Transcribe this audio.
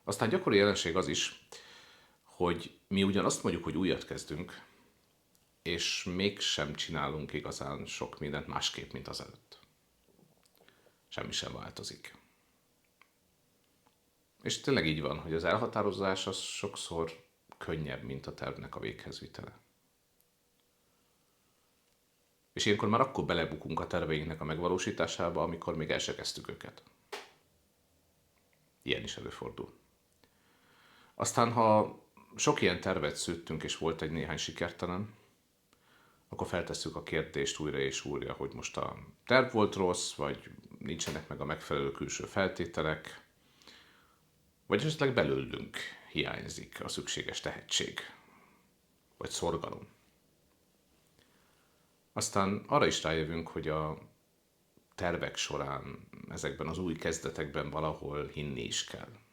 Aztán gyakori jelenség az is, hogy mi ugyanazt mondjuk, hogy újat kezdünk, és mégsem csinálunk igazán sok mindent másképp, mint az előtt. Semmi sem változik. És tényleg így van, hogy az elhatározás az sokszor könnyebb, mint a tervnek a véghezvitele. És ilyenkor már akkor belebukunk a terveinknek a megvalósításába, amikor még el se kezdtük őket. Ilyen is előfordul. Aztán, ha sok ilyen tervet szőttünk, és volt egy néhány sikertelen, akkor feltesszük a kérdést újra és újra, hogy most a terv volt rossz, vagy nincsenek meg a megfelelő külső feltételek, vagy esetleg belőlünk hiányzik a szükséges tehetség, vagy szorgalom. Aztán arra is rájövünk, hogy a tervek során, ezekben az új kezdetekben valahol hinni is kell.